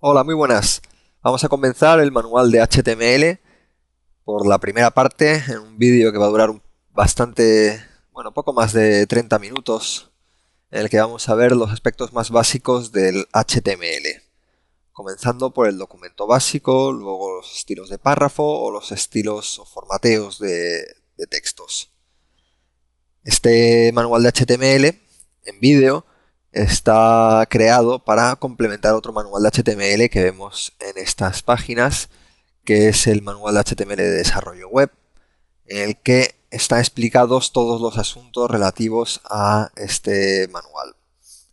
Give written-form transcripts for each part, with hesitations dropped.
Hola, muy buenas. Vamos a comenzar el manual de HTML por la primera parte, en un vídeo que va a durar bastante, bueno, poco más de 30 minutos, en el que vamos a ver los aspectos más básicos del HTML. Comenzando por el documento básico, luego los estilos de párrafo o los estilos o formateos de textos. Este manual de HTML en vídeo está creado para complementar otro manual de HTML que vemos en estas páginas, que es el manual de HTML de desarrollo web, en el que están explicados todos los asuntos relativos a este manual.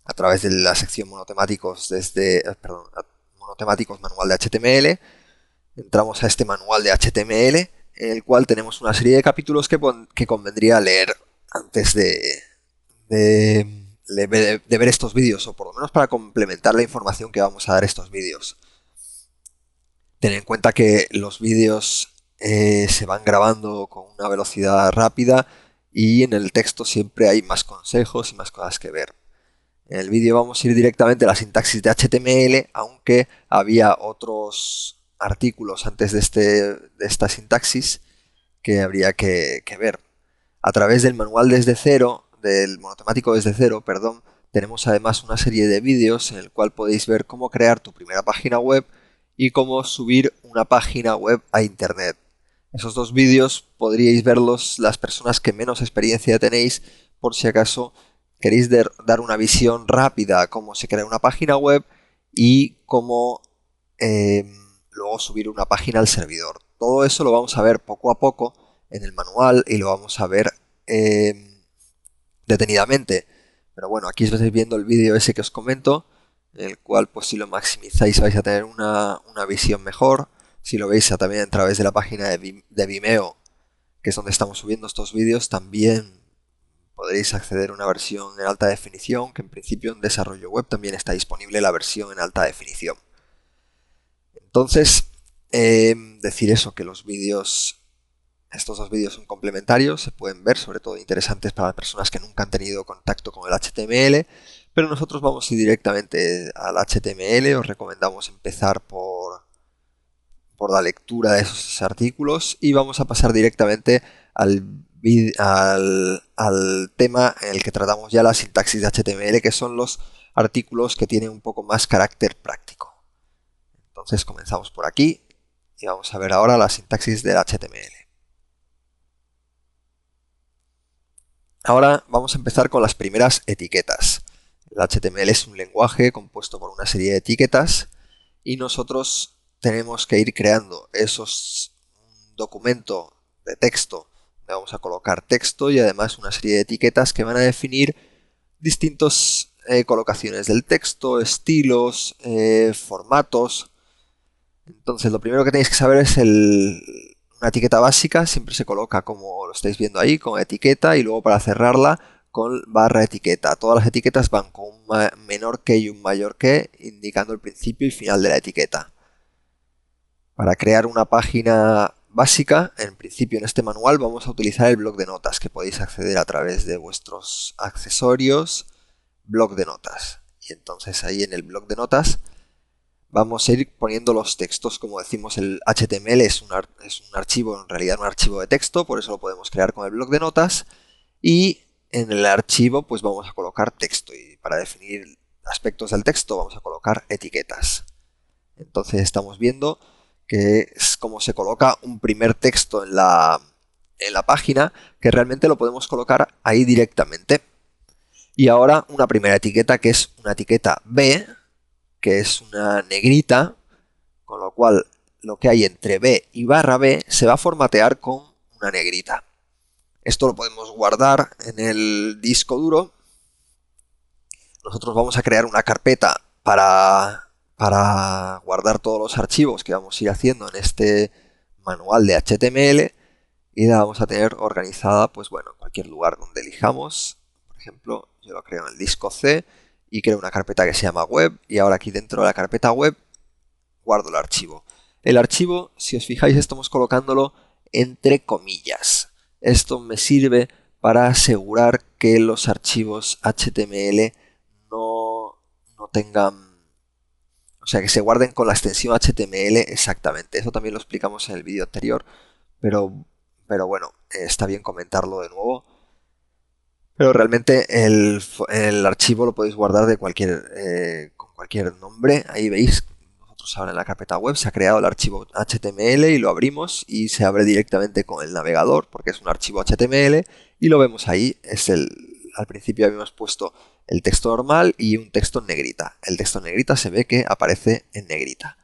A través de la sección monotemáticos monotemáticos manual de HTML, entramos a este manual de HTML, en el cual tenemos una serie de capítulos que convendría leer antes de ver estos vídeos, o por lo menos para complementar la información que vamos a dar estos vídeos. Ten en cuenta que los vídeos se van grabando con una velocidad rápida y en el texto siempre hay más consejos y más cosas que ver. En el vídeo vamos a ir directamente a la sintaxis de HTML, aunque había otros artículos antes de esta sintaxis que habría que ver. A través del manual desde cero, del monotemático desde cero, perdón, tenemos además una serie de vídeos en el cual podéis ver cómo crear tu primera página web y cómo subir una página web a internet. Esos dos vídeos podríais verlos las personas que menos experiencia tenéis, por si acaso queréis dar una visión rápida a cómo se crea una página web y cómo luego subir una página al servidor. Todo eso lo vamos a ver poco a poco en el manual y lo vamos a ver detenidamente. Pero bueno, aquí estáis viendo el vídeo ese que os comento, en el cual pues si lo maximizáis vais a tener una visión mejor. Si lo veis también a través de la página de Vimeo, que es donde estamos subiendo estos vídeos, también podréis acceder a una versión en alta definición, que en principio en desarrollo web también está disponible la versión en alta definición. Entonces, decir eso, que estos dos vídeos son complementarios, se pueden ver, sobre todo interesantes para las personas que nunca han tenido contacto con el HTML, pero nosotros vamos a ir directamente al HTML. Os recomendamos empezar por la lectura de esos artículos y vamos a pasar directamente al tema en el que tratamos ya la sintaxis de HTML, que son los artículos que tienen un poco más carácter práctico. Entonces comenzamos por aquí y vamos a ver ahora la sintaxis del HTML. Ahora vamos a empezar con las primeras etiquetas. El HTML es un lenguaje compuesto por una serie de etiquetas y nosotros tenemos que ir creando un documento de texto donde vamos a colocar texto y además una serie de etiquetas que van a definir distintas colocaciones del texto, estilos, formatos. Entonces lo primero que tenéis que saber es una etiqueta básica, siempre se coloca como lo estáis viendo ahí, con etiqueta, y luego para cerrarla con barra etiqueta. Todas las etiquetas van con un menor que y un mayor que, indicando el principio y final de la etiqueta. Para crear una página básica, en principio en este manual vamos a utilizar el bloc de notas, que podéis acceder a través de vuestros accesorios, bloc de notas. Y entonces ahí en el bloc de notas vamos a ir poniendo los textos. Como decimos, el HTML es un archivo, en realidad un archivo de texto, por eso lo podemos crear con el bloc de notas. Y en el archivo pues vamos a colocar texto, y para definir aspectos del texto vamos a colocar etiquetas. Entonces estamos viendo que es como se coloca un primer texto en la página, que realmente lo podemos colocar ahí directamente. Y ahora una primera etiqueta, que es una etiqueta B, que es una negrita, con lo cual lo que hay entre B y barra B se va a formatear con una negrita. Esto lo podemos guardar en el disco duro. Nosotros vamos a crear una carpeta para guardar todos los archivos que vamos a ir haciendo en este manual de HTML, y la vamos a tener organizada, pues bueno, en cualquier lugar donde elijamos. Por ejemplo, yo lo creo en el disco C y creo una carpeta que se llama web, y ahora aquí dentro de la carpeta web guardo el archivo. El archivo, si os fijáis, estamos colocándolo entre comillas. Esto me sirve para asegurar que los archivos HTML no tengan O sea, que se guarden con la extensión HTML exactamente. Eso también lo explicamos en el vídeo anterior, pero, pero bueno, está bien comentarlo de nuevo. Pero realmente el archivo lo podéis guardar de con cualquier nombre. Ahí veis, nosotros ahora en la carpeta web se ha creado el archivo HTML y lo abrimos y se abre directamente con el navegador porque es un archivo HTML y lo vemos ahí. Al principio habíamos puesto el texto normal y un texto en negrita. El texto en negrita se ve que aparece en negrita.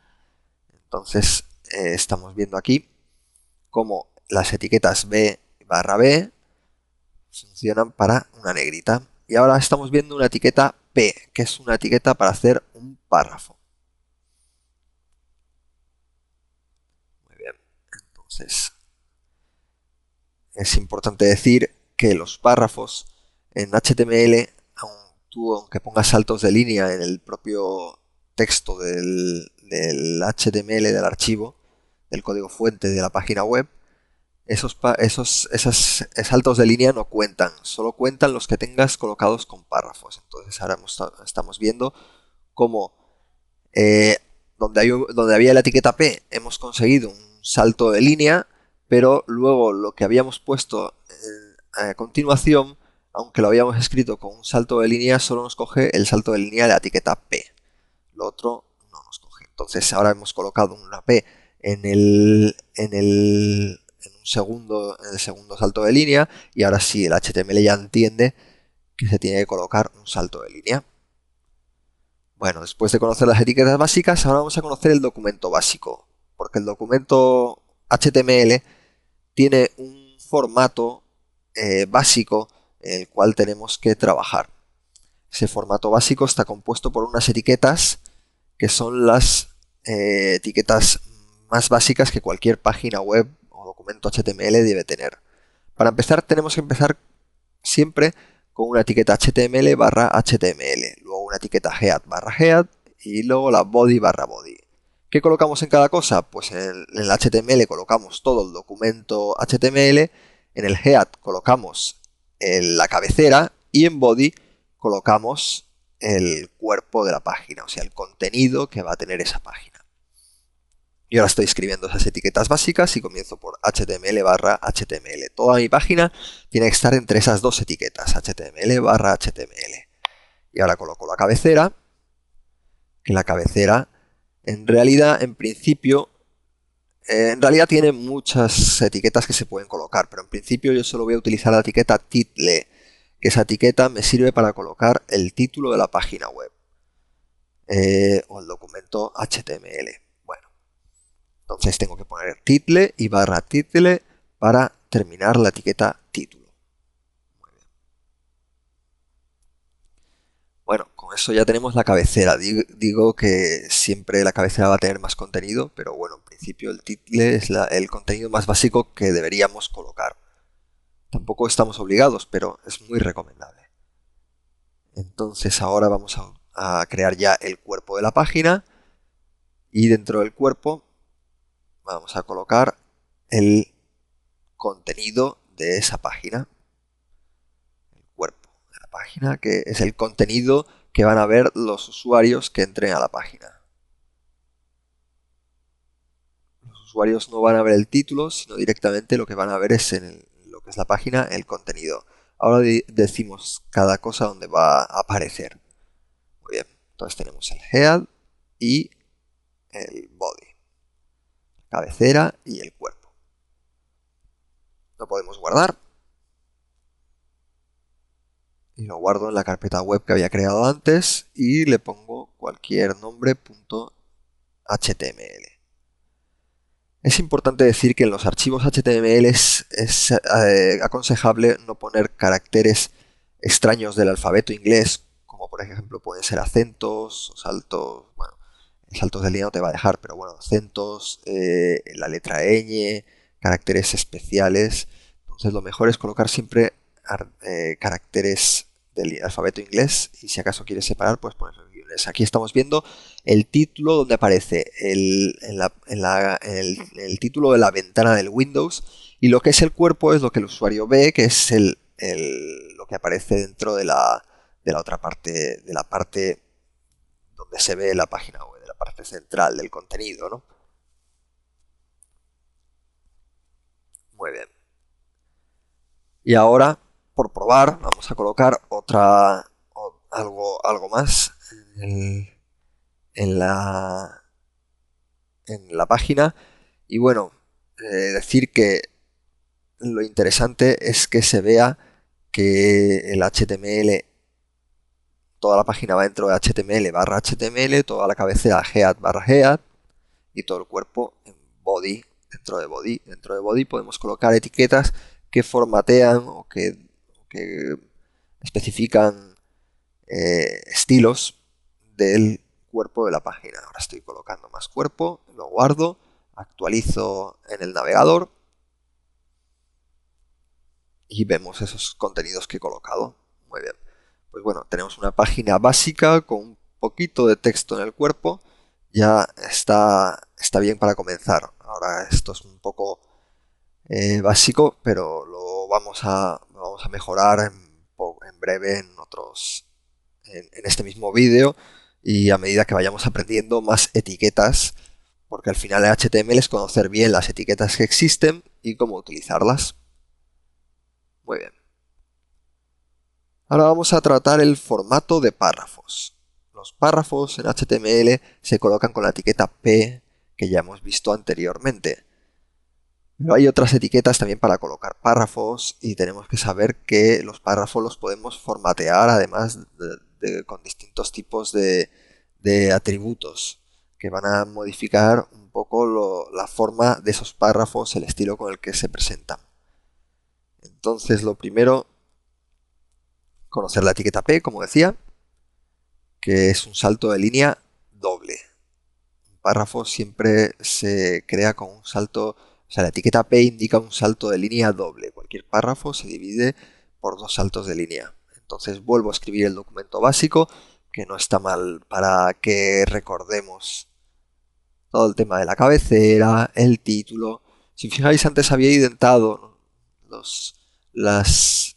Entonces estamos viendo aquí cómo las etiquetas B/B funcionan para una negrita. Y ahora estamos viendo una etiqueta P, que es una etiqueta para hacer un párrafo. Muy bien, entonces es importante decir que los párrafos en HTML, aunque pongas saltos de línea en el propio texto del HTML del archivo, del código fuente de la página web, esos saltos de línea no cuentan, solo cuentan los que tengas colocados con párrafos. Entonces ahora estamos viendo cómo donde había la etiqueta P hemos conseguido un salto de línea, pero luego lo que habíamos puesto a continuación, aunque lo habíamos escrito con un salto de línea, solo nos coge el salto de línea de la etiqueta P. Lo otro no nos coge. Entonces ahora hemos colocado una P en el segundo salto de línea y ahora sí el HTML ya entiende que se tiene que colocar un salto de línea. Bueno, después de conocer las etiquetas básicas, ahora vamos a conocer el documento básico, porque el documento HTML tiene un formato básico en el cual tenemos que trabajar. Ese formato básico está compuesto por unas etiquetas que son las etiquetas más básicas que cualquier página web o documento HTML debe tener. Para empezar, tenemos que empezar siempre con una etiqueta HTML/HTML, luego una etiqueta head/head y luego la body/body. ¿Qué colocamos en cada cosa? Pues en el HTML colocamos todo el documento HTML, en el head colocamos la cabecera y en body colocamos el cuerpo de la página, o sea, el contenido que va a tener esa página. Y ahora estoy escribiendo esas etiquetas básicas y comienzo por HTML/HTML. Toda mi página tiene que estar entre esas dos etiquetas, HTML/HTML. Y ahora coloco la cabecera, que la cabecera en realidad, en principio, tiene muchas etiquetas que se pueden colocar, pero en principio yo solo voy a utilizar la etiqueta title, que esa etiqueta me sirve para colocar el título de la página web o el documento HTML. Bueno, entonces tengo que poner title y /title para terminar la etiqueta título. Muy bien. Bueno, con eso ya tenemos la cabecera. Digo que siempre la cabecera va a tener más contenido, pero bueno, en principio el title es el contenido más básico que deberíamos colocar. Tampoco estamos obligados, pero es muy recomendable. Entonces ahora vamos a crear ya el cuerpo de la página y dentro del cuerpo vamos a colocar el contenido de esa página. El cuerpo de la página, que es el contenido que van a ver los usuarios que entren a la página. Los usuarios no van a ver el título, sino directamente lo que van a ver es en lo que es la página, el contenido. Ahora decimos cada cosa donde va a aparecer. Muy bien, entonces tenemos el head y el body, cabecera y el cuerpo. Lo podemos guardar y lo guardo en la carpeta web que había creado antes y le pongo cualquier nombre .html. Es importante decir que en los archivos HTML es aconsejable no poner caracteres extraños del alfabeto inglés, como por ejemplo pueden ser acentos o saltos. Bueno, saltos de línea no te va a dejar, pero bueno, acentos, la letra ñ, caracteres especiales. Entonces lo mejor es colocar siempre caracteres del alfabeto inglés y si acaso quieres separar, pues pones en inglés. Aquí estamos viendo el título donde aparece el título de la ventana del Windows y lo que es el cuerpo es lo que el usuario ve, que es lo que aparece dentro de la otra parte, de la parte donde se ve la página web, de la parte central del contenido, ¿no? Muy bien. Y ahora, por probar, vamos a colocar algo más en la, en la página. Y bueno, decir que lo interesante es que se vea que el HTML, toda la página va dentro de HTML barra HTML, toda la cabecera head barra head y todo el cuerpo en body, dentro de body. Dentro de body podemos colocar etiquetas que formatean o que especifican estilos del cuerpo de la página. Ahora estoy colocando más cuerpo, lo guardo, actualizo en el navegador y vemos esos contenidos que he colocado. Muy bien. Pues bueno, tenemos una página básica con un poquito de texto en el cuerpo. Ya está bien para comenzar. Ahora esto es un poco básico, pero lo vamos a mejorar en breve en este mismo vídeo, y a medida que vayamos aprendiendo más etiquetas, porque al final el HTML es conocer bien las etiquetas que existen y cómo utilizarlas. Muy bien. Ahora vamos a tratar el formato de párrafos. Los párrafos en HTML se colocan con la etiqueta P que ya hemos visto anteriormente. Pero hay otras etiquetas también para colocar párrafos, y tenemos que saber que los párrafos los podemos formatear además con distintos tipos de atributos que van a modificar un poco la forma de esos párrafos, el estilo con el que se presentan. Entonces, lo primero, conocer la etiqueta P, como decía, que es un salto de línea doble. Un párrafo siempre se crea con un salto, o sea, la etiqueta P indica un salto de línea doble. Cualquier párrafo se divide por 2 saltos de línea. Entonces vuelvo a escribir el documento básico, que no está mal para que recordemos todo el tema de la cabecera, el título. Si fijáis, antes había identado las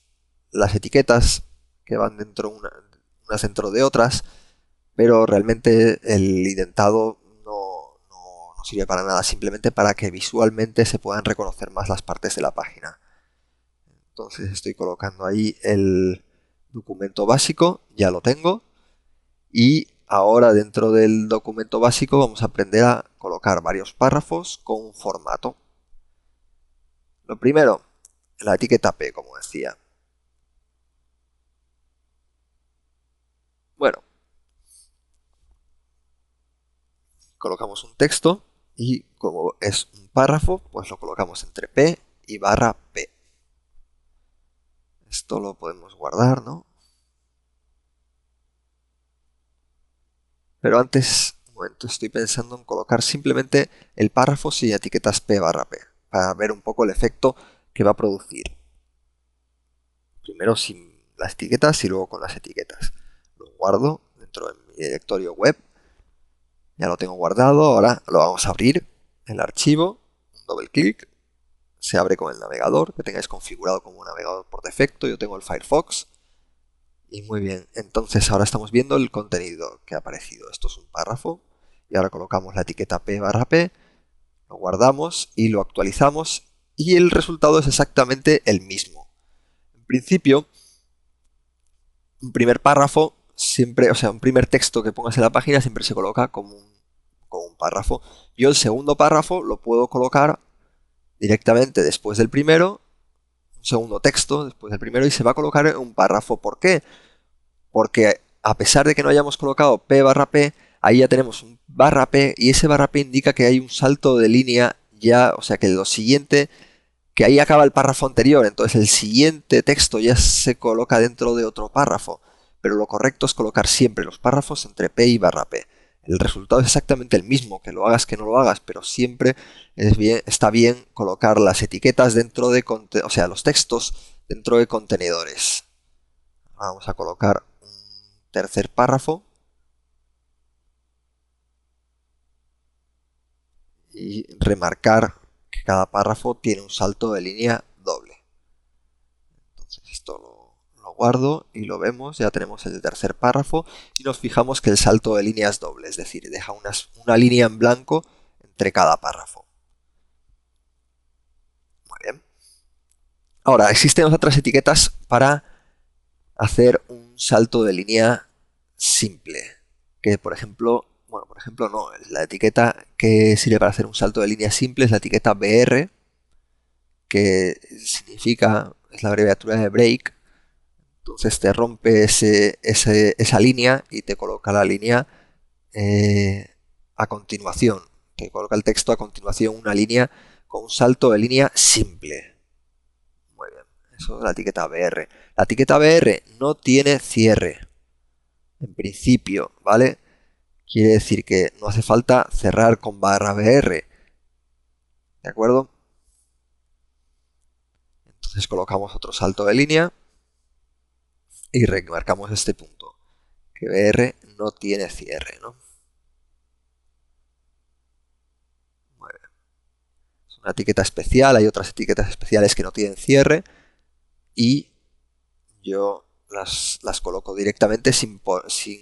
etiquetas que van unas dentro de otras, pero realmente el identado no sirve para nada, simplemente para que visualmente se puedan reconocer más las partes de la página. Entonces estoy colocando ahí el documento básico, ya lo tengo, y ahora dentro del documento básico vamos a aprender a colocar varios párrafos con un formato. Lo primero, la etiqueta P, como decía. Bueno, colocamos un texto y como es un párrafo, pues lo colocamos entre P y barra P. Esto lo podemos guardar, ¿no? Pero antes, un momento, estoy pensando en colocar simplemente el párrafo sin etiquetas P barra P, para ver un poco el efecto que va a producir. Primero sin las etiquetas y luego con las etiquetas. Lo guardo dentro de mi directorio web. Ya lo tengo guardado. Ahora lo vamos a abrir, el archivo, un doble clic. Se abre con el navegador que tengáis configurado como un navegador por defecto. Yo tengo el Firefox. Y muy bien, entonces ahora estamos viendo el contenido que ha aparecido. Esto es un párrafo. Y ahora colocamos la etiqueta P barra P. Lo guardamos y lo actualizamos. Y el resultado es exactamente el mismo. En principio, un primer párrafo siempre, o sea, un primer texto que pongas en la página siempre se coloca como un párrafo. Yo el segundo párrafo lo puedo colocar directamente después del primero, un segundo texto después del primero, y se va a colocar en un párrafo. ¿Por qué? Porque a pesar de que no hayamos colocado P barra P, ahí ya tenemos un barra P, y ese barra P indica que hay un salto de línea ya, o sea que lo siguiente, que ahí acaba el párrafo anterior, entonces el siguiente texto ya se coloca dentro de otro párrafo, pero lo correcto es colocar siempre los párrafos entre P y barra P. El resultado es exactamente el mismo, que lo hagas que no lo hagas, pero siempre está bien colocar las etiquetas dentro de, o sea, los textos dentro de contenedores. Vamos a colocar un tercer párrafo y remarcar que cada párrafo tiene un salto de línea doble. Entonces esto lo guardo y lo vemos, ya tenemos el tercer párrafo y nos fijamos que el salto de línea es doble, es decir, deja una línea en blanco entre cada párrafo. Muy bien. Ahora, existen otras etiquetas para hacer un salto de línea simple, que por ejemplo no, la etiqueta que sirve para hacer un salto de línea simple es la etiqueta BR, que significa, es la abreviatura de break. Entonces te rompe esa línea y te coloca la línea a continuación. Te coloca el texto a continuación, una línea con un salto de línea simple. Muy bien, eso es la etiqueta BR. La etiqueta BR no tiene cierre, en principio, ¿vale? Quiere decir que no hace falta cerrar con barra BR. ¿De acuerdo? Entonces colocamos otro salto de línea y remarcamos este punto, que BR no tiene cierre, ¿no? Muy bien. Es una etiqueta especial, hay otras etiquetas especiales que no tienen cierre y yo las coloco directamente sin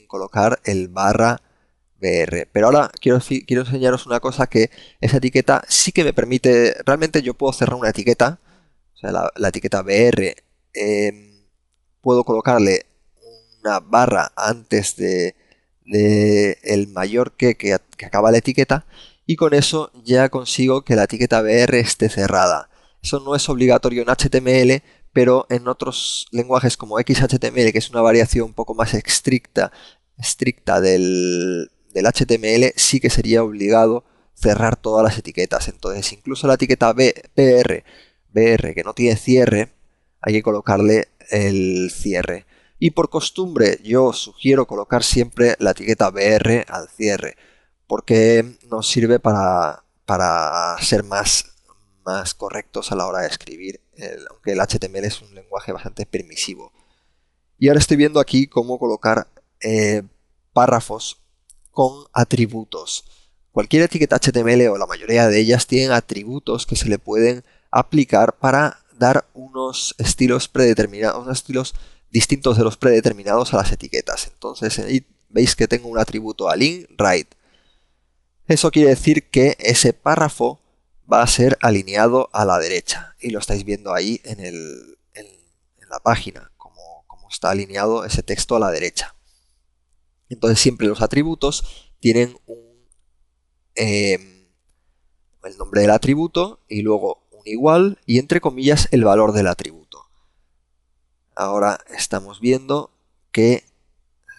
colocar el barra BR. Pero ahora quiero enseñaros una cosa, que esa etiqueta sí que me permite, realmente yo puedo cerrar una etiqueta, o sea, la etiqueta BR, puedo colocarle una barra antes de el mayor que acaba la etiqueta y con eso ya consigo que la etiqueta BR esté cerrada. Eso no es obligatorio en HTML, pero en otros lenguajes como XHTML, que es una variación un poco más estricta del HTML, sí que sería obligado cerrar todas las etiquetas. Entonces, incluso la etiqueta BR, que no tiene cierre, hay que colocarle el cierre. Y por costumbre yo sugiero colocar siempre la etiqueta BR al cierre, porque nos sirve para ser más correctos a la hora de escribir, aunque el HTML es un lenguaje bastante permisivo. Y ahora estoy viendo aquí cómo colocar párrafos con atributos. Cualquier etiqueta HTML o la mayoría de ellas tienen atributos que se le pueden aplicar para dar unos estilos predeterminados, unos estilos distintos de los predeterminados a las etiquetas. Entonces ahí veis que tengo un atributo align right. Eso quiere decir que ese párrafo va a ser alineado a la derecha y lo estáis viendo ahí en la página, como está alineado ese texto a la derecha. Entonces siempre los atributos tienen el nombre del atributo y luego un igual y entre comillas el valor del atributo. Ahora estamos viendo que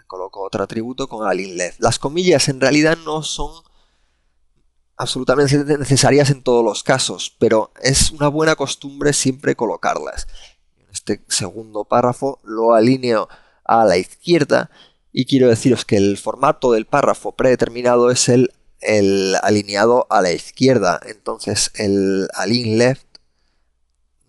coloco otro atributo con align left. Las comillas en realidad no son absolutamente necesarias en todos los casos, pero es una buena costumbre siempre colocarlas. En este segundo párrafo lo alineo a la izquierda y quiero deciros que el formato del párrafo predeterminado es el alineado a la izquierda. Entonces el align left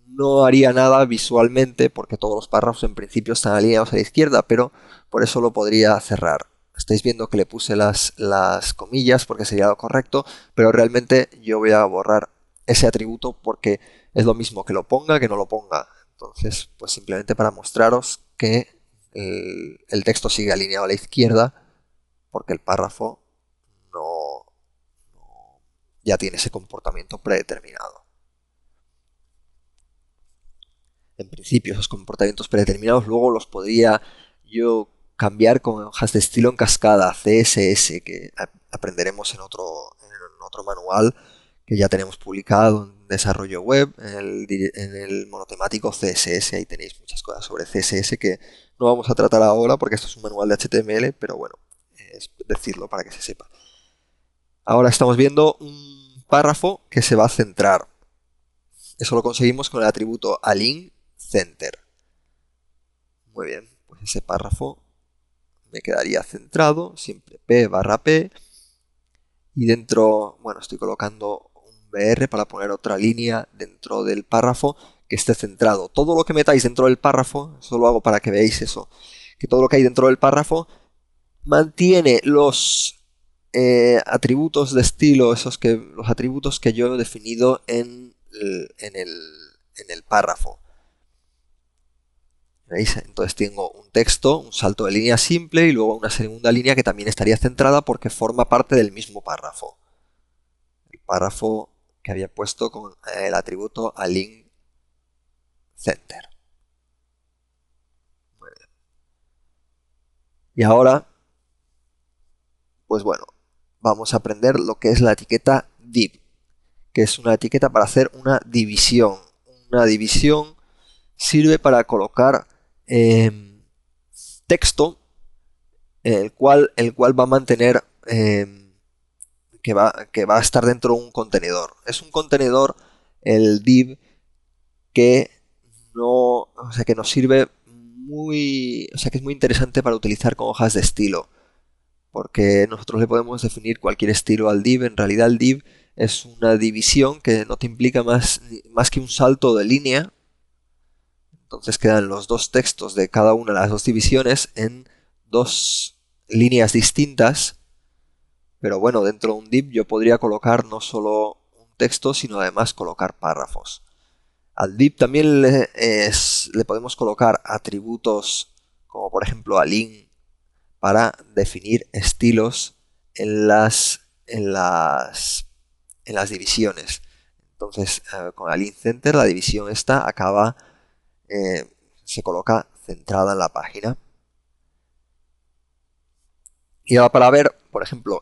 no haría nada visualmente porque todos los párrafos en principio están alineados a la izquierda, pero por eso lo podría cerrar. Estáis viendo que le puse las comillas porque sería lo correcto, pero realmente yo voy a borrar ese atributo porque es lo mismo que lo ponga que no lo ponga. Entonces, pues simplemente para mostraros que el texto sigue alineado a la izquierda porque el párrafo ya tiene ese comportamiento predeterminado. En principio, esos comportamientos predeterminados luego los podría yo cambiar con hojas de estilo en cascada, CSS, que aprenderemos en otro manual que ya tenemos publicado en desarrollo web, en el monotemático CSS. Ahí tenéis muchas cosas sobre CSS que no vamos a tratar ahora porque esto es un manual de HTML, pero bueno, es decirlo para que se sepa. Ahora estamos viendo un párrafo que se va a centrar. Eso lo conseguimos con el atributo align center. Muy bien, pues ese párrafo me quedaría centrado, siempre P barra P, y dentro, bueno, estoy colocando un BR para poner otra línea dentro del párrafo que esté centrado. Todo lo que metáis dentro del párrafo, eso lo hago para que veáis eso, que todo lo que hay dentro del párrafo mantiene los atributos de estilo, los atributos que yo he definido en el párrafo. ¿Veis? Entonces tengo un texto, un salto de línea simple y luego una segunda línea que también estaría centrada porque forma parte del mismo párrafo. El párrafo que había puesto con el atributo align center. Muy bien. Y ahora, pues bueno, vamos a aprender lo que es la etiqueta div, que es una etiqueta para hacer una división. Una división sirve para colocar texto el cual va a mantener que va a estar dentro de un contenedor. Es un contenedor, el div, que que nos sirve que es muy interesante para utilizar con hojas de estilo, porque nosotros le podemos definir cualquier estilo al div. En realidad el div es una división que no te implica más que un salto de línea. Entonces quedan los dos textos de cada una de las dos divisiones en dos líneas distintas. Pero bueno, dentro de un div yo podría colocar no solo un texto, sino además colocar párrafos. Al div también le podemos colocar atributos como por ejemplo align para definir estilos en las divisiones. Entonces con align center la división esta se coloca centrada en la página. Y ahora para ver, por ejemplo,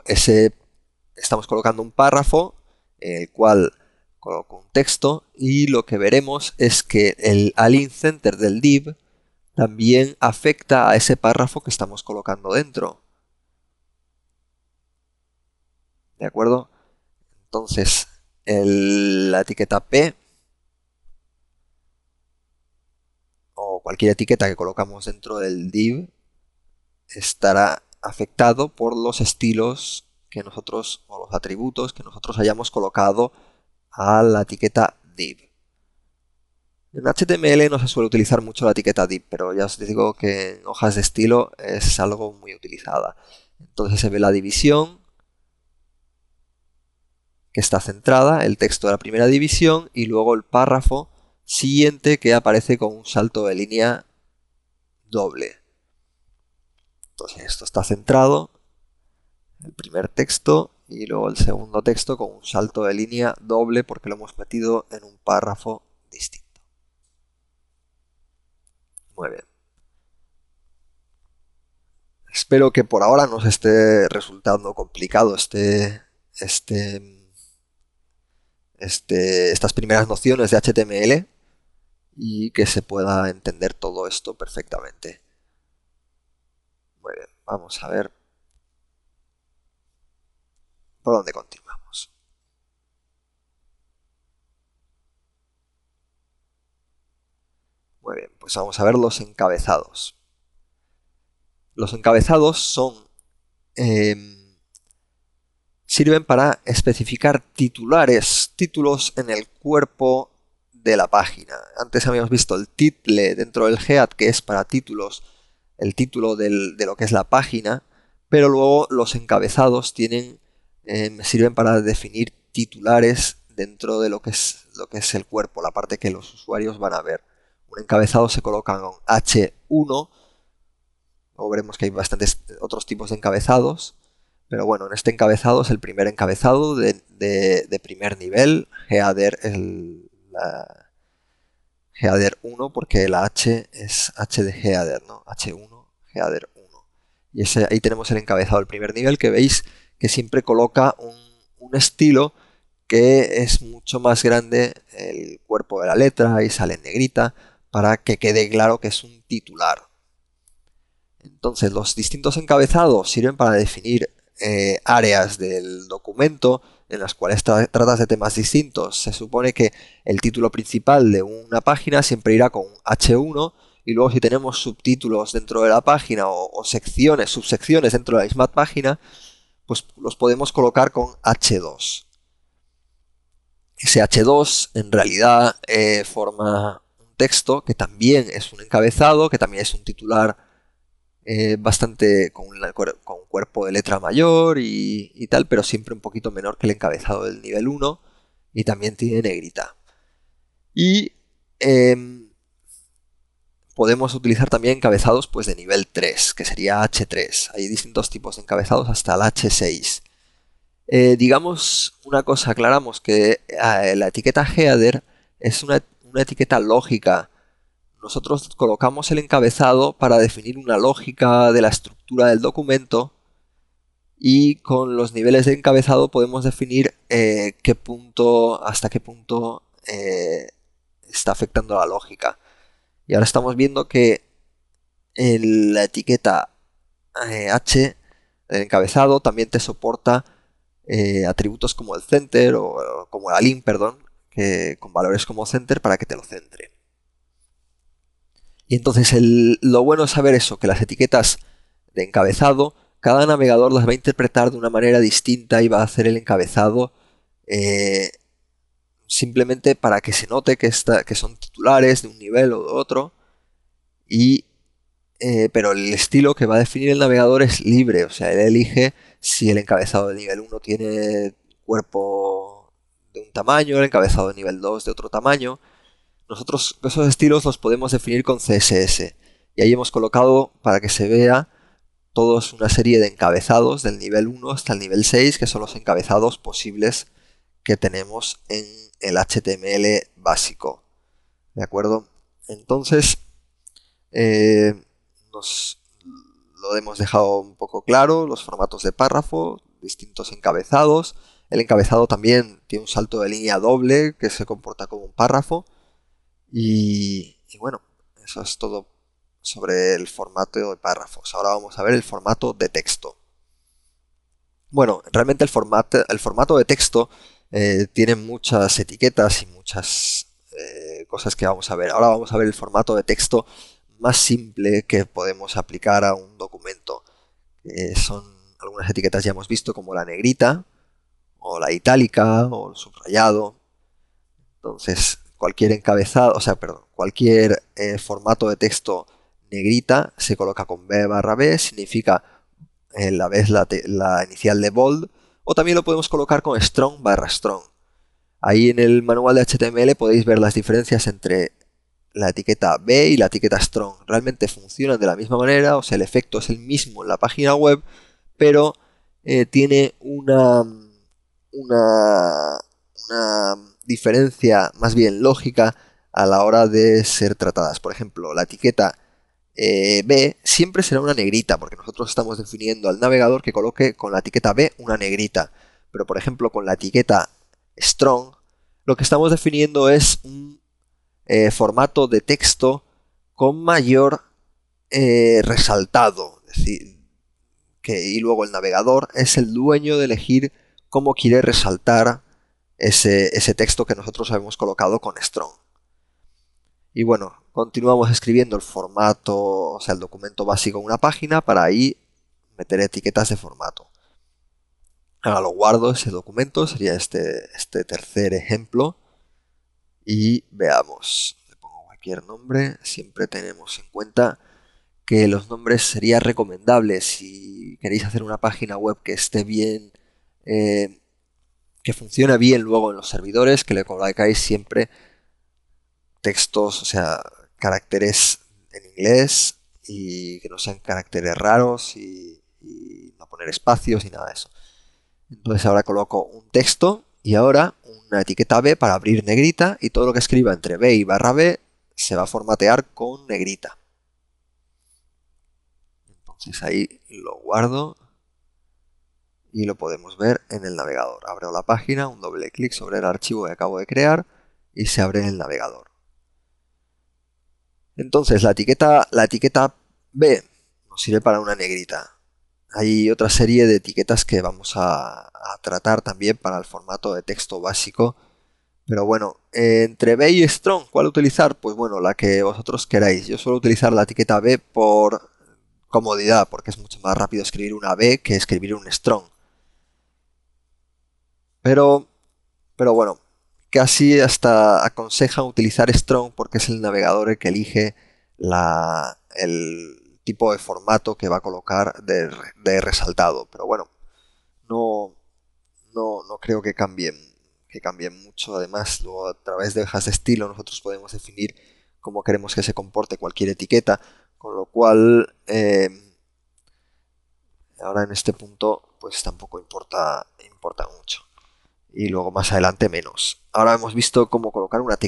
estamos colocando un párrafo en el cual coloco un texto y lo que veremos es que el align center del div también afecta a ese párrafo que estamos colocando dentro. ¿De acuerdo? Entonces, la etiqueta P o cualquier etiqueta que colocamos dentro del div estará afectado por los estilos que nosotros, o los atributos que nosotros hayamos colocado a la etiqueta div. En HTML no se suele utilizar mucho la etiqueta div, pero ya os digo que en hojas de estilo es algo muy utilizada. Entonces se ve la división que está centrada, el texto de la primera división y luego el párrafo siguiente que aparece con un salto de línea doble. Entonces esto está centrado, el primer texto y luego el segundo texto con un salto de línea doble porque lo hemos metido en un párrafo distinto. Muy bien. Espero que por ahora no os esté resultando complicado estas primeras nociones de HTML y que se pueda entender todo esto perfectamente. Muy bien, vamos a ver por dónde continuamos. Muy bien, pues vamos a ver los encabezados. Los encabezados sirven para especificar títulos en el cuerpo de la página. Antes habíamos visto el title dentro del head, que es para títulos, el título de lo que es la página, pero luego los encabezados sirven para definir titulares dentro de lo que es el cuerpo, la parte que los usuarios van a ver. Un encabezado se coloca con H1, luego veremos que hay bastantes otros tipos de encabezados, pero bueno, en este encabezado es el primer encabezado de primer nivel. Header es header 1 porque la H es H de header, ¿no? H1, header 1. Y ahí tenemos el encabezado del primer nivel que veis que siempre coloca un estilo que es mucho más grande el cuerpo de la letra, ahí sale en negrita, para que quede claro que es un titular. Entonces los distintos encabezados sirven para definir áreas del documento en las cuales tratas de temas distintos. Se supone que el título principal de una página siempre irá con H1 y luego si tenemos subtítulos dentro de la página o subsecciones dentro de la misma página, pues los podemos colocar con H2. Ese H2 en realidad forma un texto que también es un encabezado, que también es un titular bastante con un cuerpo de letra mayor y tal, pero siempre un poquito menor que el encabezado del nivel 1 y también tiene negrita. Y podemos utilizar también encabezados pues, de nivel 3, que sería H3. Hay distintos tipos de encabezados hasta el H6. Digamos una cosa, aclaramos que la etiqueta header es una etiqueta lógica. Nosotros colocamos el encabezado para definir una lógica de la estructura del documento y con los niveles de encabezado podemos definir hasta qué punto está afectando la lógica. Y ahora estamos viendo que la etiqueta H del encabezado también te soporta atributos como el center o como el align, perdón, con valores como center para que te lo centre. Y entonces lo bueno es saber eso, que las etiquetas de encabezado, cada navegador las va a interpretar de una manera distinta y va a hacer el encabezado simplemente para que se note que son titulares de un nivel o de otro. Pero el estilo que va a definir el navegador es libre, o sea, él elige si el encabezado de nivel 1 tiene cuerpo de un tamaño, el encabezado de nivel 2 de otro tamaño. Nosotros esos estilos los podemos definir con CSS. Y ahí hemos colocado, para que se vea, todos una serie de encabezados del nivel 1 hasta el nivel 6, que son los encabezados posibles que tenemos en el HTML básico. ¿De acuerdo? Entonces, lo hemos dejado un poco claro, los formatos de párrafo, distintos encabezados. El encabezado también tiene un salto de línea doble que se comporta como un párrafo. Y bueno, eso es todo sobre el formato de párrafos. Ahora vamos a ver el formato de texto. Bueno, realmente el formato de texto tiene muchas etiquetas y muchas cosas que vamos a ver. Ahora vamos a ver el formato de texto más simple que podemos aplicar a un documento. Son algunas etiquetas ya hemos visto, como la negrita, o la itálica, o el subrayado. Entonces, cualquier encabezado, cualquier formato de texto negrita se coloca con B/B, significa la vez la inicial de bold, o también lo podemos colocar con strong/strong. Ahí en el manual de HTML podéis ver las diferencias entre la etiqueta B y la etiqueta strong. Realmente funcionan de la misma manera, o sea, el efecto es el mismo en la página web, pero tiene una diferencia más bien lógica a la hora de ser tratadas. Por ejemplo, la etiqueta B siempre será una negrita, porque nosotros estamos definiendo al navegador que coloque con la etiqueta B una negrita. Pero por ejemplo, con la etiqueta strong, lo que estamos definiendo es un formato de texto con mayor resaltado. Es decir, y luego el navegador es el dueño de elegir cómo quiere resaltar ese texto que nosotros habíamos colocado con strong. Y bueno, continuamos escribiendo el formato, o sea, el documento básico en una página para ahí meter etiquetas de formato. Ahora lo guardo, ese documento, sería este tercer ejemplo. Y veamos, le pongo cualquier nombre, siempre tenemos en cuenta que los nombres sería recomendable si queréis hacer una página web que esté bien, que funcione bien luego en los servidores, que le colocáis siempre textos, o sea, caracteres en inglés y que no sean caracteres raros y no poner espacios ni nada de eso. Entonces ahora coloco un texto y ahora una etiqueta B para abrir negrita, y todo lo que escriba entre B y /B se va a formatear con negrita. Entonces ahí lo guardo y lo podemos ver en el navegador. Abro la página, un doble clic sobre el archivo que acabo de crear y se abre en el navegador. Entonces la etiqueta B nos sirve para una negrita. Hay otra serie de etiquetas que vamos a tratar también para el formato de texto básico. Pero bueno, entre B y strong, ¿cuál utilizar? Pues bueno, la que vosotros queráis. Yo suelo utilizar la etiqueta B por comodidad, porque es mucho más rápido escribir una B que escribir un strong. Pero bueno, casi hasta aconsejan utilizar strong porque es el navegador el que elige el tipo de formato que va a colocar de resaltado. Pero bueno, no creo que cambien mucho. Además, luego a través de hojas de estilo nosotros podemos definir cómo queremos que se comporte cualquier etiqueta, con lo cual ahora en este punto pues tampoco importa mucho. Y luego más adelante menos. Ahora hemos visto cómo colocar una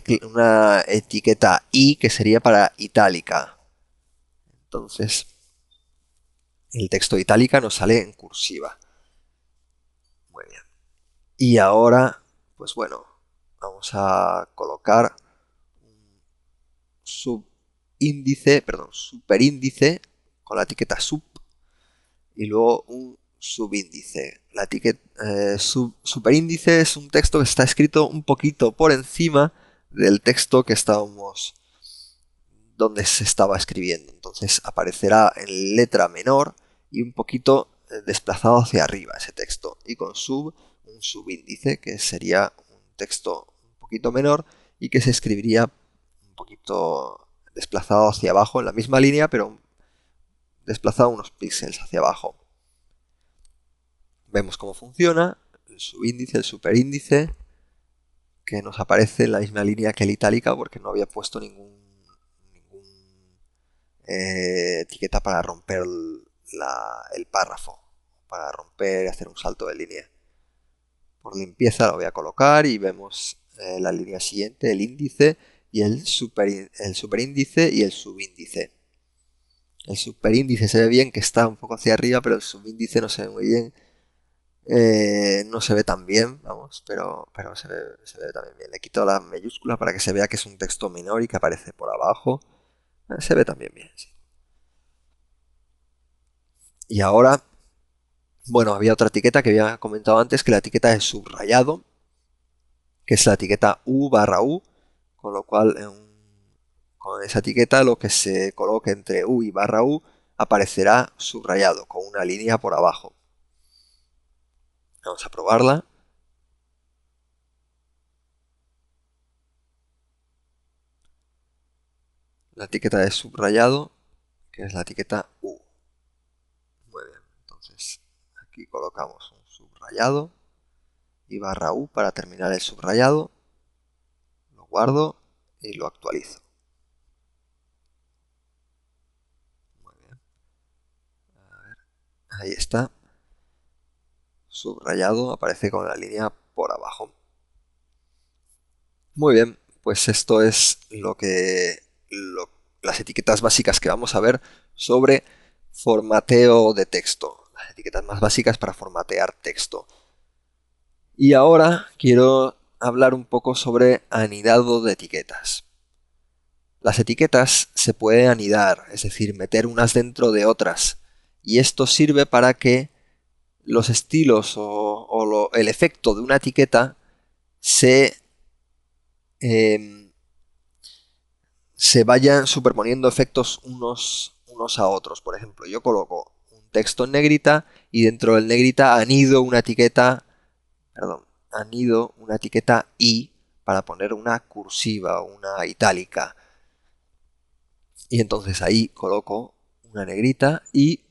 etiqueta I que sería para itálica. Entonces, el texto itálica nos sale en cursiva. Muy bien. Y ahora, pues bueno, vamos a colocar un superíndice con la etiqueta sub y luego un subíndice. La etiqueta superíndice es un texto que está escrito un poquito por encima del texto que donde se estaba escribiendo. Entonces aparecerá en letra menor y un poquito desplazado hacia arriba ese texto. Y con un subíndice, que sería un texto un poquito menor y que se escribiría un poquito desplazado hacia abajo en la misma línea, pero desplazado unos píxeles hacia abajo. Vemos cómo funciona el subíndice, el superíndice, que nos aparece en la misma línea que el itálica porque no había puesto ningún etiqueta para romper el párrafo, para romper y hacer un salto de línea. Por limpieza lo voy a colocar y vemos la línea siguiente, el índice y el superíndice y el subíndice. El superíndice se ve bien que está un poco hacia arriba, pero el subíndice no se ve muy bien. No se ve tan bien, vamos, pero se ve también bien. Le quito la mayúscula para que se vea que es un texto menor y que aparece por abajo. Se ve también bien, sí. Y ahora, bueno, había otra etiqueta que había comentado antes, que la etiqueta de subrayado, que es la etiqueta U/U, con lo cual con esa etiqueta lo que se coloque entre U y /U aparecerá subrayado, con una línea por abajo. Vamos a probarla. La etiqueta de subrayado, que es la etiqueta U. Muy bien, entonces aquí colocamos un subrayado y /U para terminar el subrayado. Lo guardo y lo actualizo. Muy bien. A ver, ahí está. Subrayado aparece con la línea por abajo. Muy bien, pues esto es las etiquetas básicas que vamos a ver sobre formateo de texto. Las etiquetas más básicas para formatear texto. Y ahora quiero hablar un poco sobre anidado de etiquetas. Las etiquetas se pueden anidar, es decir, meter unas dentro de otras. Y esto sirve para que los estilos el efecto de una etiqueta se vayan superponiendo efectos unos a otros. Por ejemplo, yo coloco un texto en negrita y dentro del negrita anido una etiqueta I para poner una cursiva o una itálica. Y entonces ahí coloco una negrita y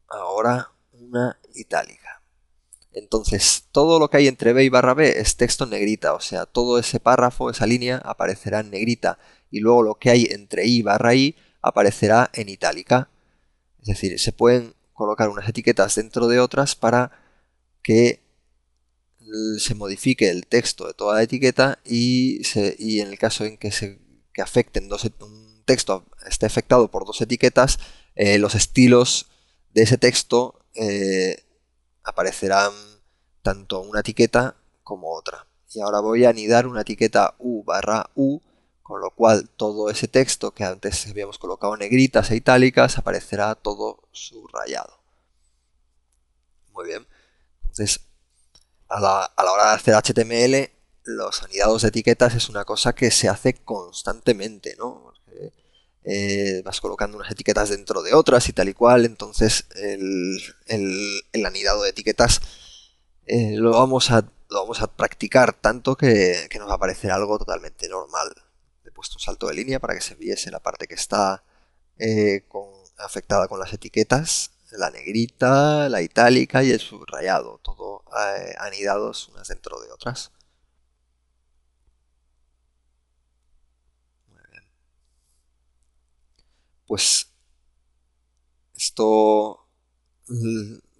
ahora una itálica. Entonces, todo lo que hay entre B y /B es texto en negrita, o sea, todo ese párrafo, esa línea, aparecerá en negrita. Y luego lo que hay entre I /I aparecerá en itálica. Es decir, se pueden colocar unas etiquetas dentro de otras para que se modifique el texto de toda la etiqueta y en el caso en que afecten un texto esté afectado por dos etiquetas, los estilos de ese texto aparecerán tanto una etiqueta como otra. Y ahora voy a anidar una etiqueta U/U, con lo cual todo ese texto que antes habíamos colocado en negritas e itálicas aparecerá todo subrayado. Muy bien. Entonces, a la hora de hacer HTML, los anidados de etiquetas es una cosa que se hace constantemente, ¿no? Porque, vas colocando unas etiquetas dentro de otras y tal y cual, entonces el anidado de etiquetas lo vamos a practicar tanto que nos va a parecer algo totalmente normal. He puesto un salto de línea para que se viese la parte que está afectada con las etiquetas, la negrita, la itálica y el subrayado, todo anidados unas dentro de otras. pues esto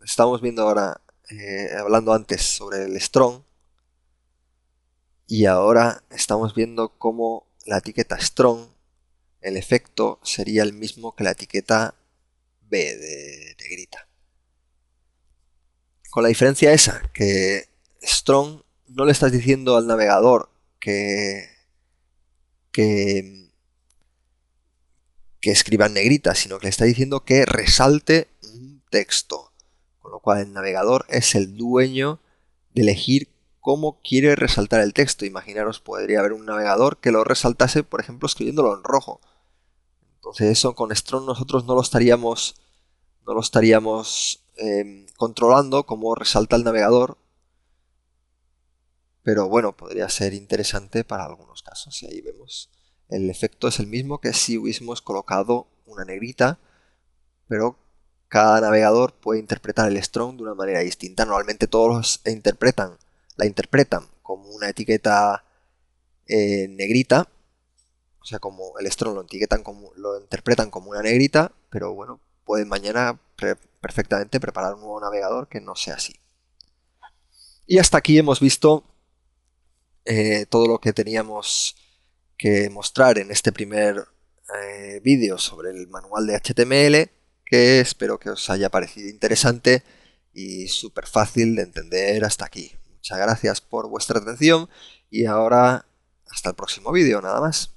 estamos viendo ahora, hablando antes sobre el strong, y ahora estamos viendo cómo la etiqueta strong, el efecto sería el mismo que la etiqueta B de negrita. Con la diferencia esa, que strong no le estás diciendo al navegador que escriba en negrita, sino que le está diciendo que resalte un texto. Con lo cual el navegador es el dueño de elegir cómo quiere resaltar el texto. Imaginaros, podría haber un navegador que lo resaltase, por ejemplo, escribiéndolo en rojo. Entonces eso con Strong nosotros no lo estaríamos controlando cómo resalta el navegador, pero bueno, podría ser interesante para algunos casos. Y ahí vemos, el efecto es el mismo que si hubiésemos colocado una negrita, pero cada navegador puede interpretar el strong de una manera distinta. Normalmente todos la interpretan como una etiqueta negrita, o sea, como el strong lo interpretan como una negrita, pero bueno, pueden mañana perfectamente preparar un nuevo navegador que no sea así. Y hasta aquí hemos visto todo lo que teníamos que mostrar en este primer vídeo sobre el manual de HTML, que espero que os haya parecido interesante y súper fácil de entender hasta aquí. Muchas gracias por vuestra atención y ahora hasta el próximo vídeo, nada más.